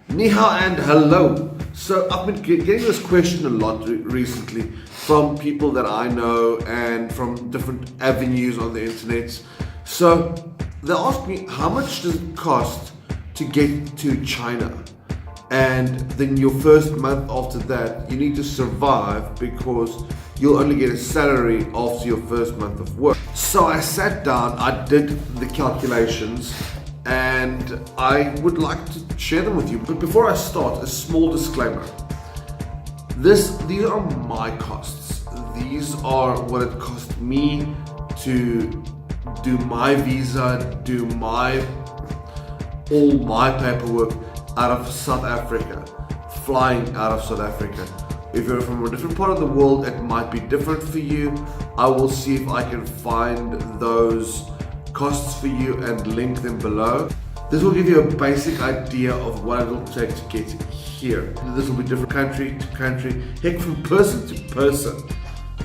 Ni hao and hello. So I've been getting this question a lot recently from people that I know and from different avenues on the internet. So they ask me, how much does it cost to get to China? And then your first month after that, you need to survive because you'll only get a salary after your first month of work. So I sat down, I did the calculations, and I would like to share them with you. But before I start, a small disclaimer. These are my costs. These are what it cost me to do my visa, do all my paperwork out of South Africa, flying out of South Africa. If you're from a different part of the world, it might be different for you. I will see if I can find those costs for you and link them below. This will give you a basic idea of what it will take to get here. This will be different country to country, heck, from person to person.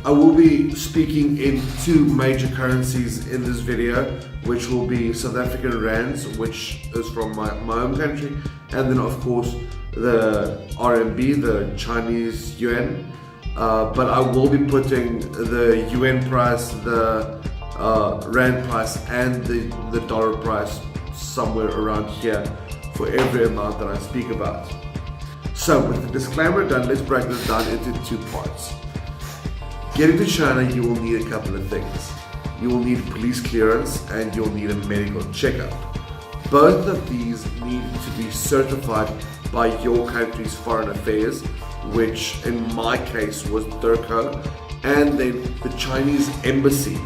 I will be speaking in two major currencies in this video, which will be South African rands, which is from my home country, and then of course the RMB, the Chinese yuan. But I will be putting the yuan price, the rand price, and the dollar price somewhere around here for every amount that I speak about. So with the disclaimer done, let's break this down into two parts. Getting to China, you will need a couple of things. You will need police clearance and you'll need a medical checkup. Both of these need to be certified by your country's foreign affairs, which in my case was DIRCO, and then the Chinese embassy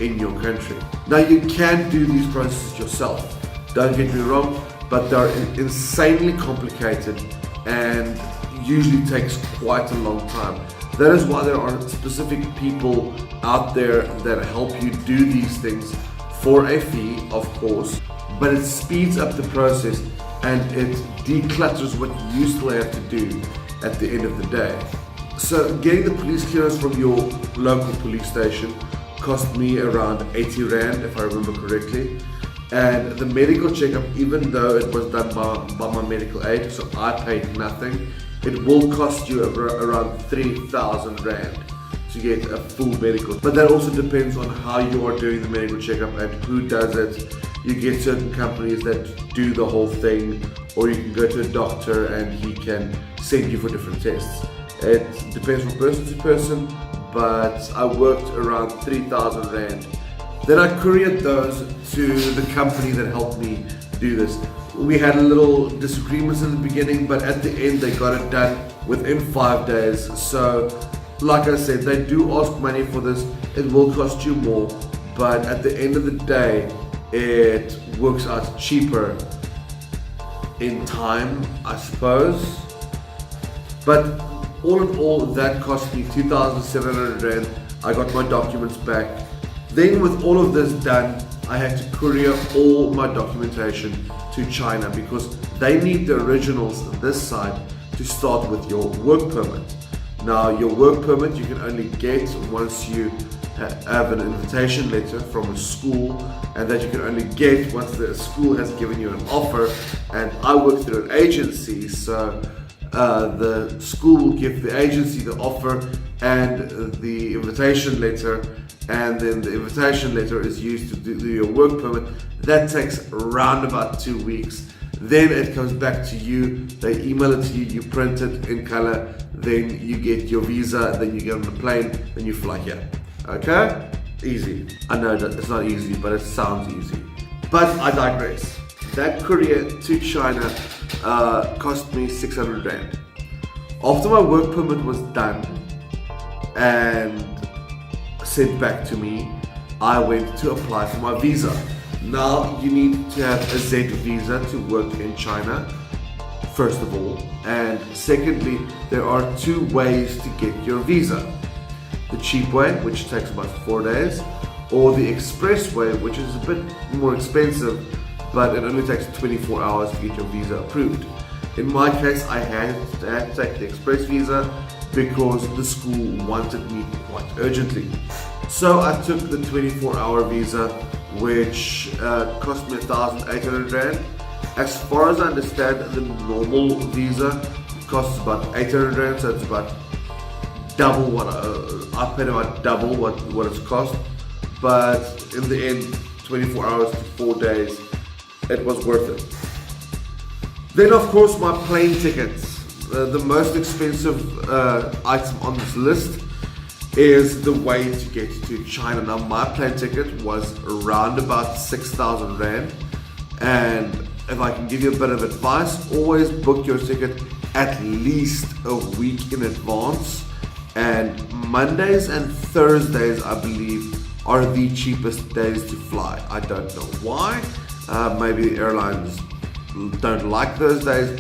in your country. Now you can do these processes yourself, don't get me wrong, but they're insanely complicated and usually takes quite a long time. That is why there are specific people out there that help you do these things for a fee, of course, but it speeds up the process and it declutters what you still have to do at the end of the day. So getting the police clearance from your local police station cost me around 80 Rand, if I remember correctly. And the medical checkup, even though it was done by my medical aid, so I paid nothing, it will cost you around 3,000 Rand to get a full medical. But that also depends on how you are doing the medical checkup and who does it. You get certain companies that do the whole thing, or you can go to a doctor and he can send you for different tests. It depends from person to person, but I worked around 3,000 Rand. Then I couriered those to the company that helped me do this. We had a little disagreements in the beginning, but at the end they got it done within 5 days. So like I said, they do ask money for this. It will cost you more, but at the end of the day, it works out cheaper in time, I suppose. But all in all, that cost me 2,700 Rand. I got my documents back. Then with all of this done, I had to courier all my documentation to China because they need the originals this side to start with your work permit. Now your work permit you can only get once you have an invitation letter from a school, and that you can only get once the school has given you an offer. And I work through an agency, so the school will give the agency the offer and the invitation letter, and then the invitation letter is used to do your work permit. That takes around about 2 weeks. Then it comes back to you, they email it to you, you print it in color, then you get your visa, then you get on the plane, then you fly here. Okay? Easy. I know that it's not easy, but it sounds easy. But I digress. That courier to China cost me 600 Rand. After my work permit was done and sent back to me, I went to apply for my visa. Now you need to have a Z visa to work in China, first of all, and secondly, there are two ways to get your visa. The cheap way, which takes about 4 days, or the express way, which is a bit more expensive, but it only takes 24 hours to get your visa approved. In my case, I had to take the express visa because the school wanted me quite urgently. So I took the 24-hour visa, which cost me 1,800 Rand, As far as I understand, the normal visa costs about 800 rand, so it's about double what I paid about double what it's cost. But in the end, 24 hours to 4 days, it was worth it. Then of course my plane tickets. The most expensive item on this list is the way to get to China. Now my plane ticket was around about 6,000 rand, and if I can give you a bit of advice, always book your ticket at least a week in advance. And Mondays and Thursdays, I believe, are the cheapest days to fly. I don't know why. Maybe the airlines don't like those days.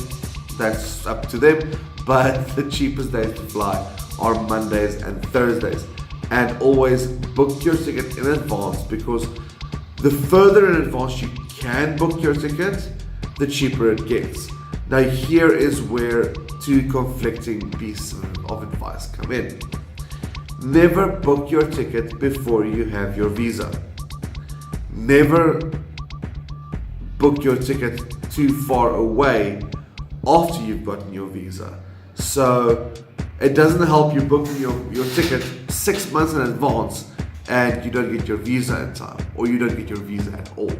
That's up to them. But the cheapest days to fly are Mondays and Thursdays. And always book your ticket in advance, because the further in advance you can book your ticket, the cheaper it gets. Now here is where two conflicting pieces of advice come in. Never book your ticket before you have your visa. Never book your ticket too far away after you've gotten your visa. So it doesn't help you booking your ticket 6 months in advance and you don't get your visa in time, or you don't get your visa at all.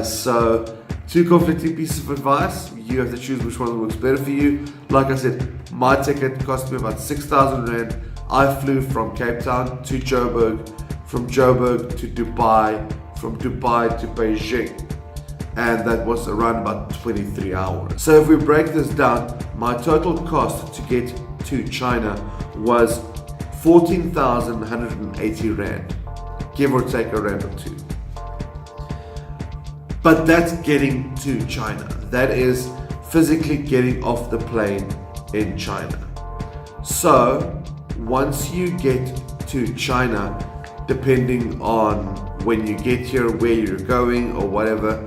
So two conflicting pieces of advice. You have to choose which one works better for you. Like I said, my ticket cost me about 6,000 rand. I flew from Cape Town to Joburg, from Joburg to Dubai, from Dubai to Beijing, and that was around about 23 hours. So if we break this down, my total cost to get to China was 14,180 rand, give or take a rand or two. But that's getting to China. That is physically getting off the plane in China. So once you get to China, depending on when you get here, where you're going or whatever,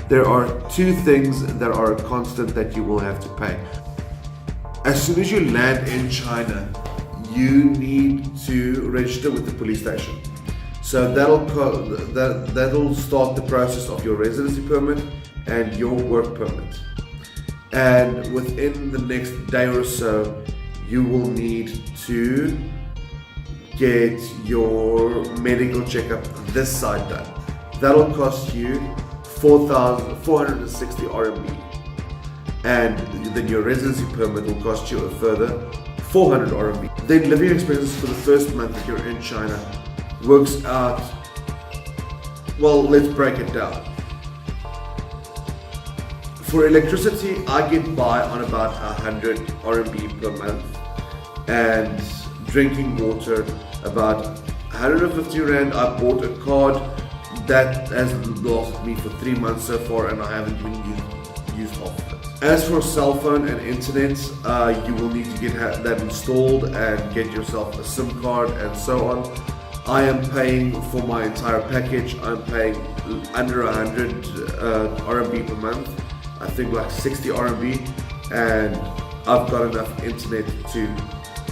there are two things that are a constant that you will have to pay. As soon as you land in China, you need to register with the police station. So that'll start the process of your residency permit and your work permit. And within the next day or so, you will need to get your medical checkup this side done. That'll cost you 4,460 RMB. And then your residency permit will cost you a further 400 RMB. Then living expenses for the first month that you're in China works out, well, let's break it down. For electricity, I get by on about 100 RMB per month, and drinking water about 150 rand. I bought a card that has lasted me for 3 months so far, and I haven't even used half of it. As for cell phone and internet, you will need to get that installed and get yourself a SIM card and so on. I am paying for my entire package. I'm paying under 100 RMB per month. I think like 60 RMB, and I've got enough internet to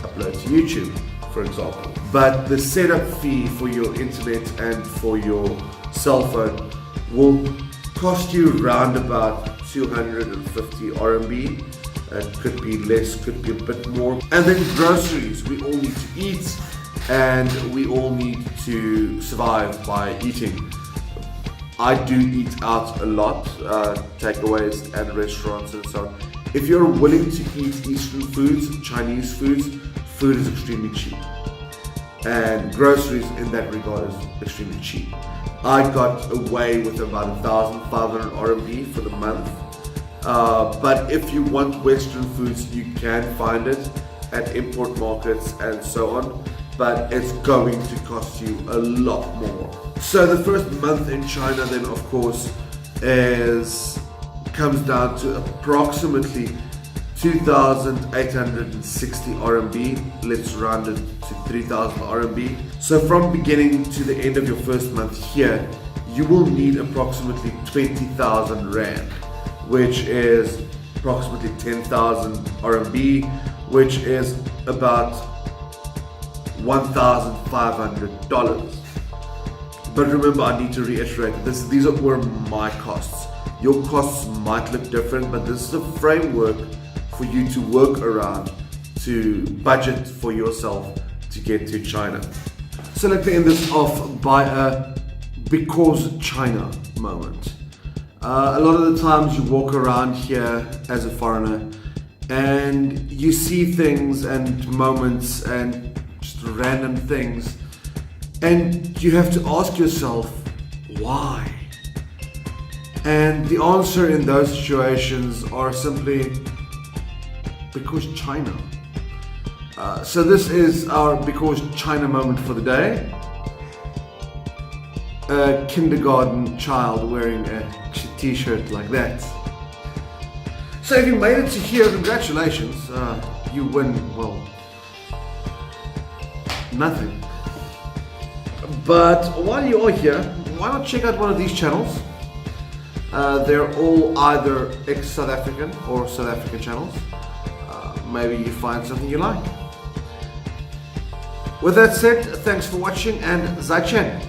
upload to YouTube, for example. But the setup fee for your internet and for your cell phone will cost you around about 250 RMB. It could be less, could be a bit more. And then groceries, we all need to eat, and we all need to survive by eating. I do eat out a lot, takeaways and restaurants and so on. If you're willing to eat Eastern foods, Chinese foods, food is extremely cheap. And groceries in that regard is extremely cheap. I got away with about 1,500 RMB for the month. But if you want Western foods, you can find it at import markets and so on. But it's going to cost you a lot more. So the first month in China then, of course, comes down to approximately 2,860 RMB. Let's round it to 3,000 RMB. So from beginning to the end of your first month here, you will need approximately 20,000 Rand, which is approximately 10,000 RMB, which is about $1,500. But remember, I need to reiterate, these were my costs. your costs might look different, but this is a framework for you to work around to budget for yourself to get to China. So let me end this off by a because China moment. A lot of the times you walk around here as a foreigner and you see things and moments and just random things, and you have to ask yourself, why? And the answer in those situations are simply because China. So this is our because China moment for the day. A kindergarten child wearing a t-shirt like that. So if you made it to here, congratulations. You win, well, nothing. But while you are here, why not check out one of these channels? They're all either ex-South African or South African channels. Maybe you find something you like. With that said, thanks for watching and Zai Chen.